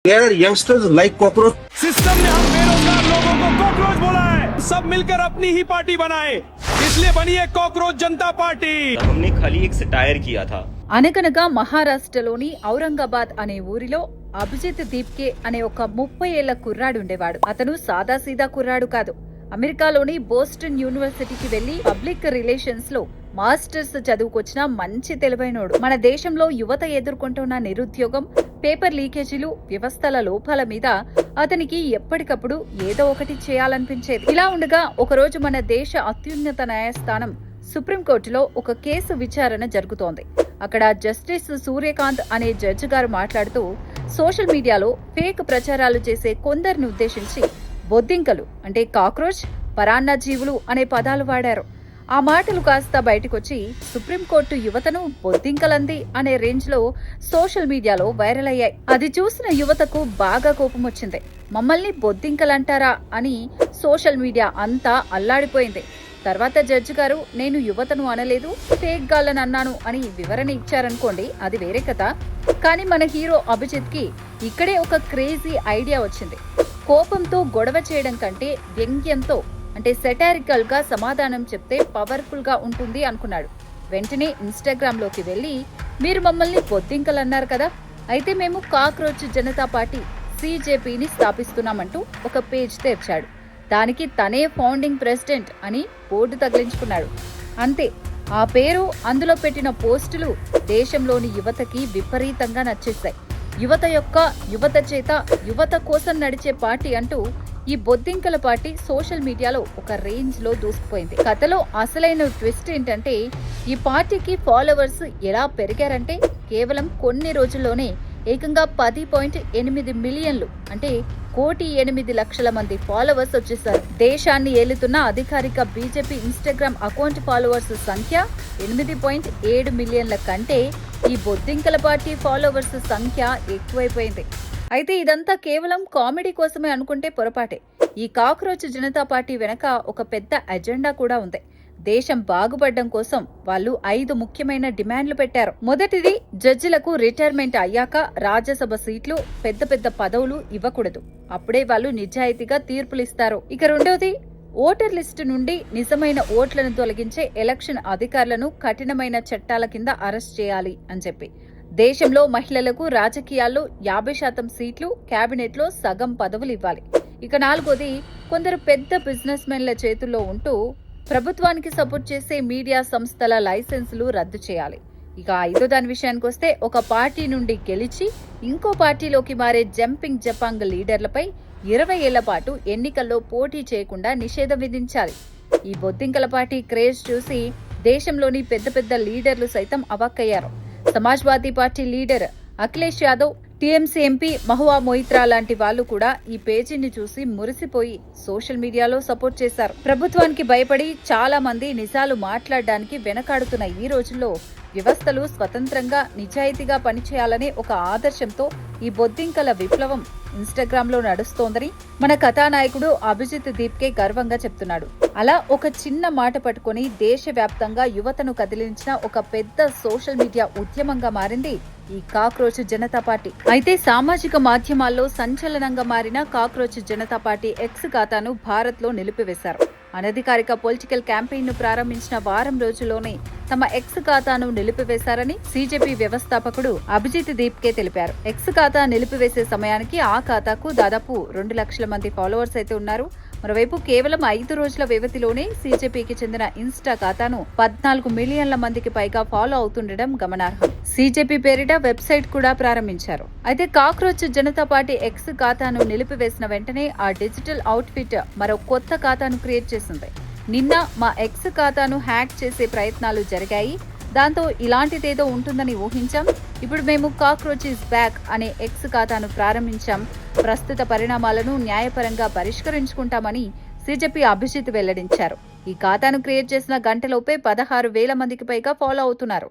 There youngsters like cockroach. System ने हम बेरोजगार लोगों को कॉकरोच बोला है। सब मिलकर अपनी ही पार्टी बनाए, इसलिए बनी है कॉकरोच जनता पार्टी। हमने खाली एक सटायर किया था। అనగనగా మహారాష్ట్రలోని ఔరంగాబాద్ అనే ఊరిలో అభిజిత్ దీప్కే అనే ఒక 30 ఏళ్ల కుర్రాడు ఉండేవాడు. అతను సాదాసీదా కుర్రాడు కాదు. అమెరికాలోని బోస్టన్ యూనివర్సిటీకి వెళ్లి పబ్లిక్ రిలేషన్స్ లో మాస్టర్స్ చదువుకొచ్చిన మంచి తెలివైనోడు. మన దేశంలో యువత ఎదుర్కొంటున్న నిరుద్యోగం, పేపర్ లీకేజీలు, వ్యవస్థల లోపాల మీద అతనికి ఎప్పటికప్పుడు ఏదో ఒకటి చేయాలనిపించేది. ఇలా ఉండగా ఒకరోజు మన దేశ అత్యున్నత న్యాయస్థానం సుప్రీంకోర్టులో ఒక కేసు విచారణ జరుగుతోంది. అక్కడ జస్టిస్ సూర్యకాంత్ అనే జడ్జి గారు మాట్లాడుతూ సోషల్ మీడియాలో ఫేక్ ప్రచారాలు చేసే కొందరిని ఉద్దేశించి బొద్దింకలు అంటే కాక్రోచ్, పరాన్న జీవులు అనే పదాలు వాడారు. ఆ మాటలు కాస్త బయటకొచ్చి సుప్రీంకోర్టు యువతను బొద్దింకలంది అనే రేంజ్ లో సోషల్ మీడియాలో వైరల్ అయ్యాయి. అది చూసిన యువతకు బాగా కోపం వచ్చింది. మమ్మల్ని బొద్దింకలంటారా అని సోషల్ మీడియా అంతా అల్లాడిపోయింది. తర్వాత జడ్జి గారు నేను యువతను అనలేదు, ఫేక్ గాళ్ళని అన్నాను అని వివరణ ఇచ్చారనుకోండి, అది వేరే కథ. కానీ మన హీరో అభిజిత్ కి ఇక్కడే ఒక క్రేజీ ఐడియా వచ్చింది. కోపంతో గొడవ చేయడం కంటే వ్యంగ్యంతో అంటే సెటారికల్ గా సమాధానం చెప్తే పవర్ఫుల్ గా ఉంటుంది అనుకున్నాడు. వెంటనే ఇన్స్టాగ్రామ్ లోకి వెళ్లి మీరు మమ్మల్ని బొద్దింకలు అన్నారు కదా, అయితే మేము కాక్రోచ్ జనతా పార్టీ CJPని స్థాపిస్తున్నామంటూ ఒక పేజ్ తెరిచాడు. దానికి తనే ఫౌండింగ్ ప్రెసిడెంట్ అని బోర్డు తగిలించుకున్నాడు. అంతే, ఆ పేరు అందులో పెట్టిన పోస్టులు దేశంలోని యువతకి విపరీతంగా నచ్చేశాయి. యువత చేత యువత కోసం నడిచే పార్టీ అంటూ ఈ బొద్దింకల పార్టీ సోషల్ మీడియాలో ఒక రేంజ్ లో దూసుకుపోయింది. కథలో అసలైన ట్విస్ట్ ఏంటంటే ఈ పార్టీకి ఫాలోవర్స్ ఎలా పెరిగారంటే కేవలం కొన్ని రోజుల్లోనే ఏకంగా 10.8 మిలియన్లు అంటే 1,08,00,000 మంది ఫాలోవర్స్ వచ్చేసారు. దేశాన్ని ఏలుతున్న అధికారిక బీజేపీ ఇన్స్టాగ్రామ్ అకౌంట్ ఫాలోవర్స్ సంఖ్య 8.7 మిలియన్ల కంటే ఈ బొద్దింకల పార్టీ ఫాలోవర్స్ సంఖ్య ఎక్కువైపోయింది. అయితే ఇదంతా కేవలం కామెడీ కోసమే అనుకుంటే పొరపాటే. ఈ కాక్రోచ్ జనతా పార్టీ వెనక ఒక పెద్ద ఎజెండా కూడా ఉంది. దేశం బాగుపడడం కోసం వాళ్ళు 5 ముఖ్యమైన డిమాండ్లు పెట్టారు. మొదటిది, జడ్జిలకు రిటైర్మెంట్ అయ్యాక రాజ్యసభ సీట్లు, పెద్ద పెద్ద పదవులు ఇవ్వకూడదు. అప్పుడే వాళ్ళు నిజాయితీగా తీర్పులిస్తారు. ఇక రెండోది, ఓటర్ లిస్టు నుండి నిజమైన ఓట్లను తొలగించే ఎలక్షన్ అధికారులను కఠినమైన చట్టాల కింద అరెస్ట్ చేయాలి అని చెప్పి. దేశంలో మహిళలకు రాజకీయాల్లో 50% సీట్లు, కేబినెట్ లో సగం పదవులు ఇవ్వాలి. ఇక నాలుగోది, కొందరు పెద్ద బిజినెస్ మెన్ల చేతుల్లో ఉంటూ ప్రభుత్వానికి సపోర్ట్ చేసే మీడియా సంస్థల లైసెన్సులు రద్దు చేయాలి. ఇక ఐదో దాని విషయానికి వస్తే, ఒక పార్టీ నుండి గెలిచి ఇంకో పార్టీలోకి మారే జంపింగ్ జపాంగ్ లీడర్లపై 20 ఏళ్ల పాటు ఎన్నికల్లో పోటీ చేయకుండా నిషేధం విధించాలి. ఈ బొద్దింకల పార్టీ క్రేజ్ చూసి దేశంలోని పెద్ద పెద్ద లీడర్లు సైతం అవాక్కయ్యారు. Samajwadi party leader Akhilesh Yadav, TMC MP Mahua Moitra లాంటి వాళ్ళు కూడా ఈ పేజీని చూసి మురిసిపోయి సోషల్ మీడియాలో సపోర్ట్ చేశారు. ప్రభుత్వానికి భయపడి చాలా మంది నిజాలు మాట్లాడడానికి వెనకాడుతున్న ఈ రోజుల్లో వ్యవస్థలు స్వతంత్రంగా నిజాయితీగా పనిచేయాలనే ఒక ఆదర్శంతో ఈ బొద్దింకల విప్లవం ఇన్స్టాగ్రామ్ లో నడుస్తోందని మన కథానాయకుడు అభిజిత్ దీప్కే గర్వంగా చెప్తున్నాడు. అలా ఒక చిన్న మాట పట్టుకుని దేశవ్యాప్తంగా యువతను కదిలించిన ఒక పెద్ద సోషల్ మీడియా ఉద్యమంగా మారింది ఈ కాక్రోచ్ జనతా పార్టీ. అయితే సామాజిక మాధ్యమాల్లో సంచలనంగా మారిన కాక్రోచ్ జనతా పార్టీ X ఖాతాను భారత్ లో నిలిపివేశారు. అనధికారిక పొలిటికల్ క్యాంపెయిన్ ను ప్రారంభించిన వారం రోజుల్లోనే తమ X ఖాతాను నిలిపివేశారని CJP వ్యవస్థాపకుడు అభిజిత్ దీప్కే తెలిపారు. X ఖాతా నిలిపివేసే సమయానికి ఆ ఖాతాకు దాదాపు 2 లక్షల మంది ఫాలోవర్స్ అయితే ఉన్నారు. మరోవైపు కేవలం 5 రోజుల వ్యవధిలోనే CJPకి చెందిన ఇన్స్టా ఖాతాను 14 మిలియన్ల మందికి పైగా ఫాలో అవుతుండడం గమనార్హం. CJP పేరిట వెబ్సైట్ కూడా ప్రారంభించారు. అయితే కాక్రోచ్ జనతా పార్టీ X ఖాతాను నిలిపివేసిన వెంటనే ఆ డిజిటల్ అవుట్ఫిట్ మరో కొత్త ఖాతాను క్రియేట్ చేసింది. నిన్న మా X ఖాతాను హ్యాక్ చేసే ప్రయత్నాలు జరిగాయి, దాంతో ఇలాంటిదేదో ఉంటుందని ఊహించాం. ఇప్పుడు మేము కాక్రోచ్ ఇస్ బ్యాక్ అనే X ఖాతాను ప్రారంభించాం. ప్రస్తుత పరిణామాలను న్యాయపరంగా పరిష్కరించుకుంటామని CJP అభిజిత్ వెల్లడించారు. ఈ ఖాతాను క్రియేట్ చేసిన గంటలోపే 16,000 మందికి పైగా ఫాలో అవుతున్నారు.